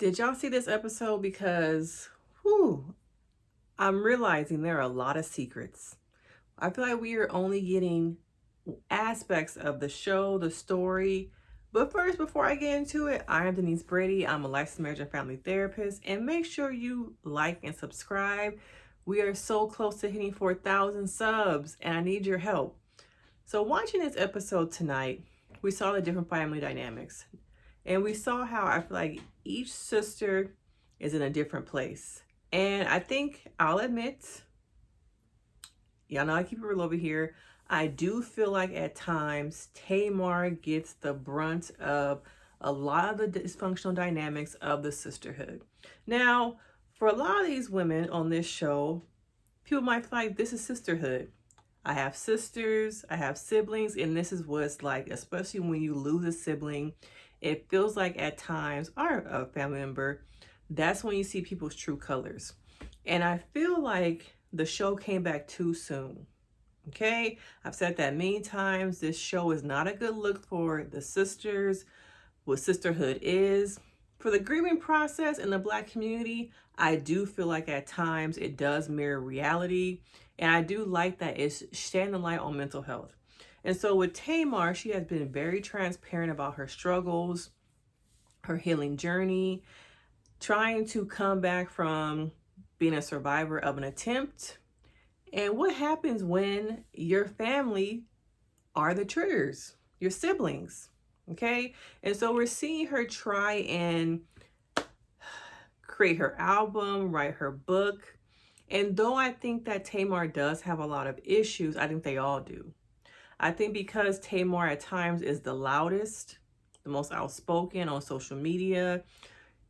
Did y'all see this episode? Because, whew, I'm realizing there are a lot of secrets. I feel like we are only getting aspects of the show, the story. But first, before I get into it, I am Denise Brady. I'm a licensed marriage and family therapist. And make sure you like and subscribe. We are so close to hitting 4,000 subs, and I need your help. So, watching this episode tonight, we saw the different family dynamics. And we saw how I feel like each sister is in a different place. And I think I'll admit, y'all know I keep it real over here. I do feel like at times Tamar gets the brunt of a lot of the dysfunctional dynamics of the sisterhood. Now, for a lot of these women on this show, people might feel like this is sisterhood. I have sisters, I have siblings, and this is what it's like, especially when you lose a sibling. It feels like at times, or a family member, that's when you see people's true colors. And I feel like the show came back too soon. Okay, I've said that many times. This show is not a good look for the sisters, what sisterhood is. For the grieving process in the Black community, I do feel like at times it does mirror reality. And I do like that it's shedding the light on mental health. And so with Tamar, she has been very transparent about her struggles, her healing journey, trying to come back from being a survivor of an attempt. And what happens when your family are the triggers, your siblings, okay? And so we're seeing her try and create her album, write her book. And though I think that Tamar does have a lot of issues, I think they all do. I think because Tamar at times is the loudest, the most outspoken on social media,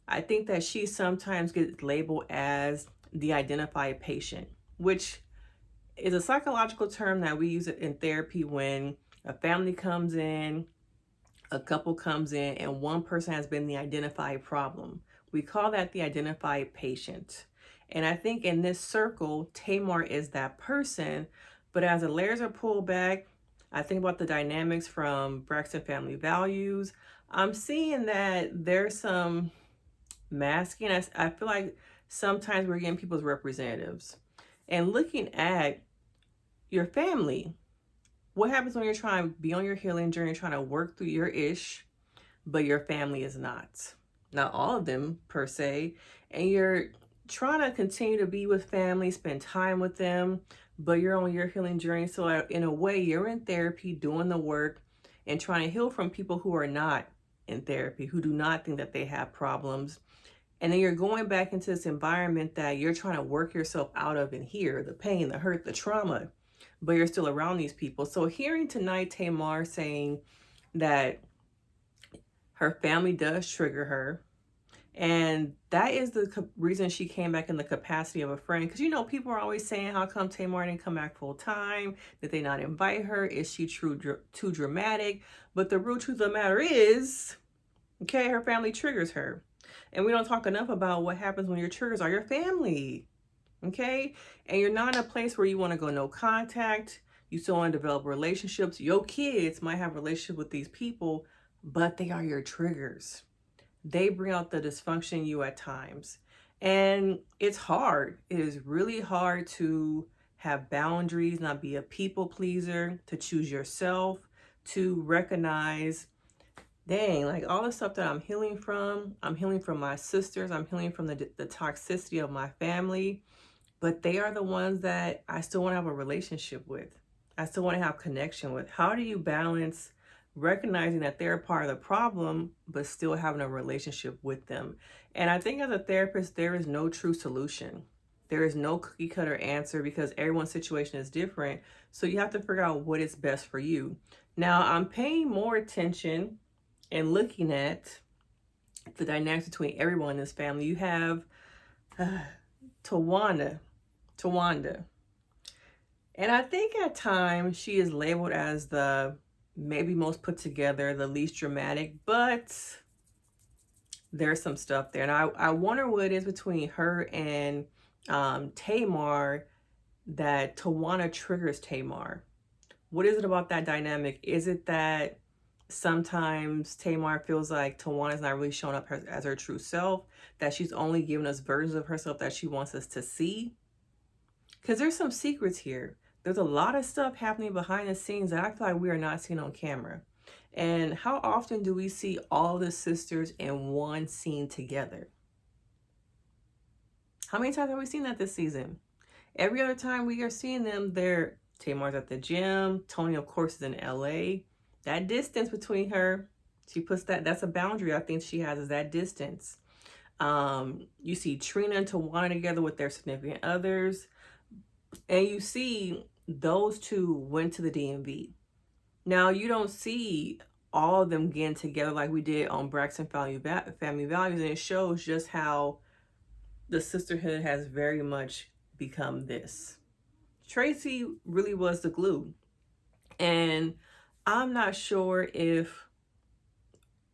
I think that she sometimes gets labeled as the identified patient, which is a psychological term that we use in therapy when a family comes in, a couple comes in, and one person has been the identified problem. We call that the identified patient. And I think in this circle, Tamar is that person. But as the layers are pulled back, I think about the dynamics from Braxton Family Values. I'm seeing that there's some masking. I feel like sometimes we're getting people's representatives. And looking at your family, what happens when you're trying to be on your healing journey, trying to work through your ish, but your family is not? Not all of them per se. And you're trying to continue to be with family, spend time with them, but you're on your healing journey. So in a way, you're in therapy, doing the work and trying to heal from people who are not in therapy, who do not think that they have problems. And then you're going back into this environment that you're trying to work yourself out of in here, the pain, the hurt, the trauma, but you're still around these people. So hearing tonight Tamar saying that her family does trigger her, and that is the reason she came back in the capacity of a friend. Because, people are always saying, how come Tamar didn't come back full time? Did they not invite her? Is she too dramatic? But the real truth of the matter is, okay, her family triggers her. And we don't talk enough about what happens when your triggers are your family. Okay? And you're not in a place where you want to go no contact. You still want to develop relationships. Your kids might have a relationship with these people, but they are your triggers. They bring out the dysfunction in you at times. And it's hard. It is really hard to have boundaries, not be a people pleaser, to choose yourself, to recognize, dang, like all the stuff that I'm healing from my sisters, I'm healing from the toxicity of my family, but they are the ones that I still want to have a relationship with. I still want to have connection with. How do you balance recognizing that they're part of the problem, but still having a relationship with them? And I think as a therapist, there is no true solution. There is no cookie cutter answer because everyone's situation is different. So you have to figure out what is best for you. Now, I'm paying more attention and looking at the dynamics between everyone in this family. You have Tawanda. And I think at times she is labeled as the maybe most put together, the least dramatic, but there's some stuff there. And I wonder what it is between her and Tamar that Tawana triggers Tamar. What is it about that dynamic? Is it that sometimes Tamar feels like Tawana's not really showing up as her true self, that she's only giving us versions of herself that she wants us to see. Because there's some secrets here. There's a lot of stuff happening behind the scenes that I feel like we are not seeing on camera. And how often do we see all the sisters in one scene together? How many times have we seen that this season? Every other time we are seeing them, Tamar's at the gym. Tony, of course, is in LA. That distance between her, she puts that's a boundary I think she has, is that distance. You see Trina and Tawana together with their significant others. And you see those two went to the DMV. Now, you don't see all of them getting together like we did on Braxton Family Values, and it shows just how the sisterhood has very much become this. Traci really was the glue. And I'm not sure if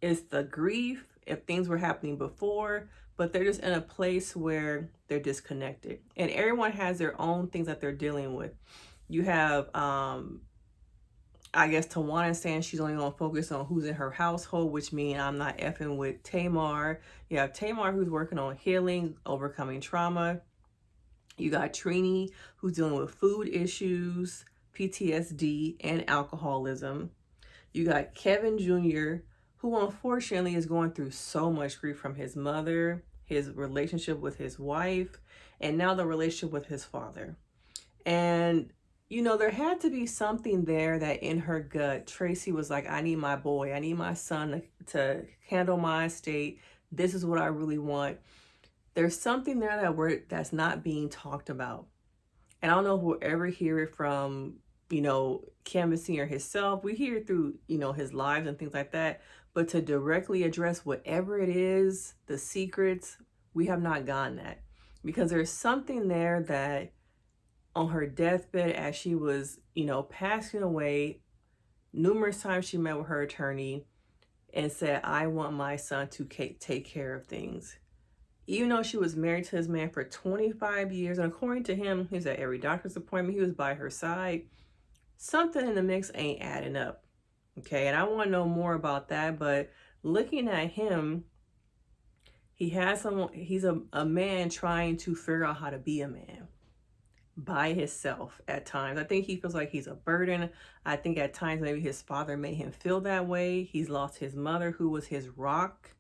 it's the grief, if things were happening before, but they're just in a place where they're disconnected. And everyone has their own things that they're dealing with. You have, I guess, Tawana saying she's only going to focus on who's in her household, which means I'm not effing with Tamar. You have Tamar who's working on healing, overcoming trauma. You got Trini who's dealing with food issues, PTSD, and alcoholism. You got Kevin Jr., who unfortunately is going through so much grief from his mother, his relationship with his wife, and now the relationship with his father. And, you know, there had to be something there that in her gut, Traci was like, I need my boy, I need my son to handle my estate. This is what I really want. There's something there that's not being talked about. And I don't know if we'll ever hear it from, you know, Kevin Sr. himself. We hear it through, you know, his lives and things like that. But to directly address whatever it is, the secrets, we have not gotten that. Because there's something there that on her deathbed, as she was, you know, passing away, numerous times she met with her attorney and said, I want my son to take care of things. Even though she was married to this man for 25 years, and according to him, he was at every doctor's appointment, he was by her side, something in the mix ain't adding up. Okay, and I want to know more about that, but looking at him, he's a man trying to figure out how to be a man by himself at times. I think he feels like he's a burden. I think at times maybe his father made him feel that way. He's lost his mother, who was his rock.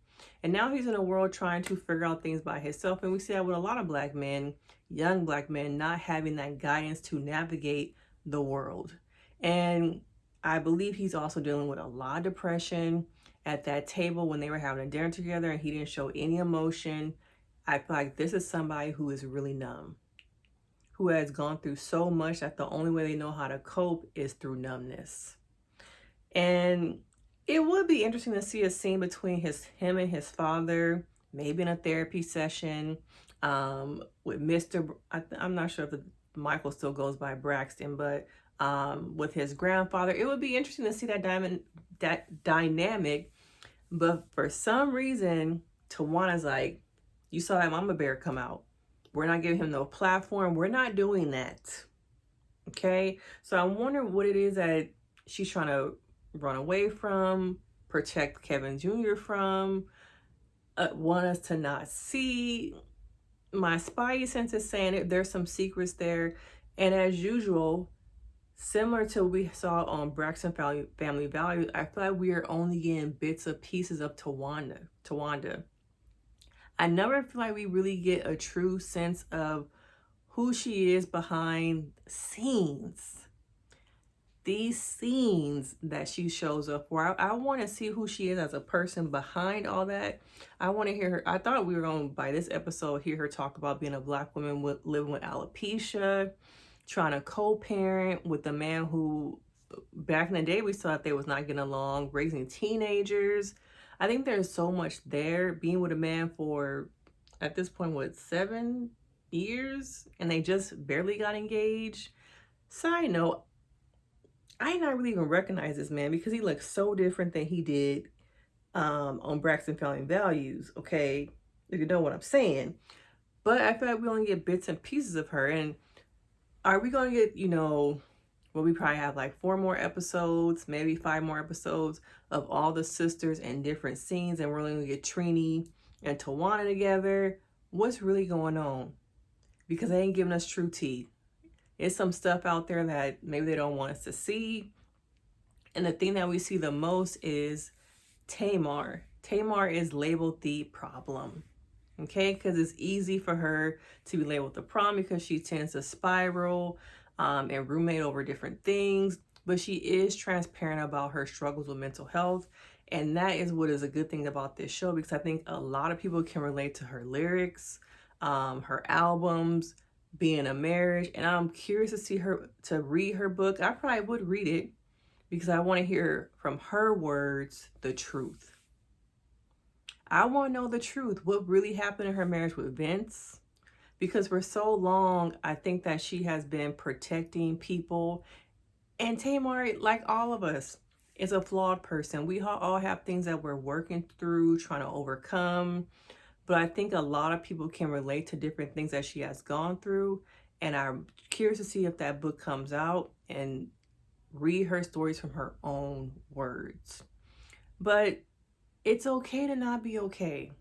And now he's in a world trying to figure out things by himself. And we see that with a lot of black men, young black men, not having that guidance to navigate the world. And I believe he's also dealing with a lot of depression. At that table when they were having a dinner together and he didn't show any emotion, I feel like this is somebody who is really numb, who has gone through so much that the only way they know how to cope is through numbness. And it would be interesting to see a scene between him and his father, maybe in a therapy session, with Mr. I'm not sure if Michael still goes by Braxton, but with his grandfather. It would be interesting to see that dynamic. But for some reason, Tawana's like, you saw that mama bear come out. We're not giving him no platform. We're not doing that. Okay? So I'm wondering what it is that she's trying to run away from, protect Kevin Jr. from, want us to not see. My spidey sense is saying there's some secrets there. And as usual, similar to what we saw on Braxton Family Values, I feel like we are only getting bits of pieces of Tawanda. I never feel like we really get a true sense of who she is behind scenes. These scenes that she shows up for, I want to see who she is as a person behind all that. I want to hear her. I thought we were going to, by this episode, hear her talk about being a black woman living with alopecia, trying to co-parent with a man who, back in the day, we saw that they was not getting along, raising teenagers. I think there's so much there, being with a man for, at this point, 7 years, and they just barely got engaged. Side note, I not really even recognize this man because he looks so different than he did on Braxton Family Values, okay? If you know what I'm saying. But I feel like we only get bits and pieces of her. And are we going to get, you know, where we probably have like 4 more episodes, maybe 5 more episodes of all the sisters in different scenes, and we're only gonna get Trini and Tawana together. What's really going on? Because they ain't giving us true tea. It's some stuff out there that maybe they don't want us to see. And the thing that we see the most is Tamar. Tamar is labeled the problem. Okay, because it's easy for her to be labeled the problem because she tends to spiral and ruminate over different things. But she is transparent about her struggles with mental health. And that is what is a good thing about this show, because I think a lot of people can relate to her lyrics, her albums, being a marriage. And I'm curious to see her, to read her book. I probably would read it because I want to hear from her words the truth. I want to know the truth. What really happened in her marriage with Vince? Because for so long, I think that she has been protecting people. And Tamar, like all of us, is a flawed person. We all have things that we're working through, trying to overcome. But I think a lot of people can relate to different things that she has gone through. And I'm curious to see if that book comes out and read her stories from her own words. But it's okay to not be okay.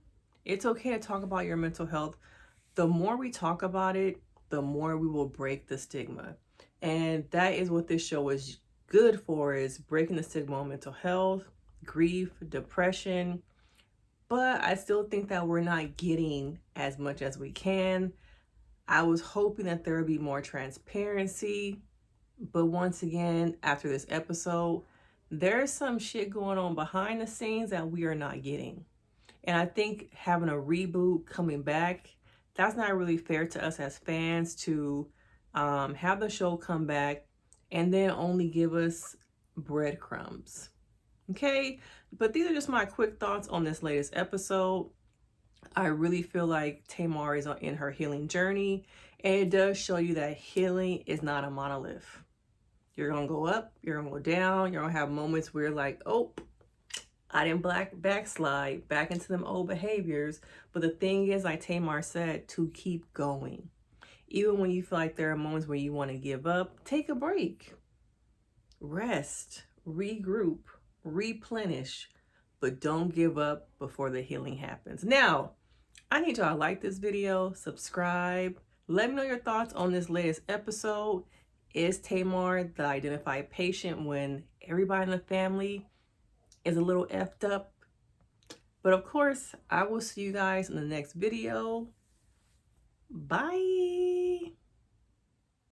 It's okay to talk about your mental health. The more we talk about it, the more we will break the stigma. And that is what this show is good for, is breaking the stigma on mental health, grief, depression. But I still think that we're not getting as much as we can. I was hoping that there would be more transparency. But once again, after this episode, there's some shit going on behind the scenes that we are not getting. And I think having a reboot coming back, that's not really fair to us as fans to have the show come back and then only give us breadcrumbs. Okay? But these are just my quick thoughts on this latest episode. I really feel like Tamar is in her healing journey, and it does show you that healing is not a monolith. You're going to go up, you're going to go down, you're going to have moments where you're like, oh, I didn't backslide back into them old behaviors. But the thing is, like Tamar said, to keep going. Even when you feel like there are moments where you want to give up, take a break. Rest, regroup, replenish, but don't give up before the healing happens. Now, I need y'all to like this video, subscribe. Let me know your thoughts on this latest episode. Is Tamar the identified patient when everybody in the family is a little effed up? But of course, I will see you guys in the next video. Bye.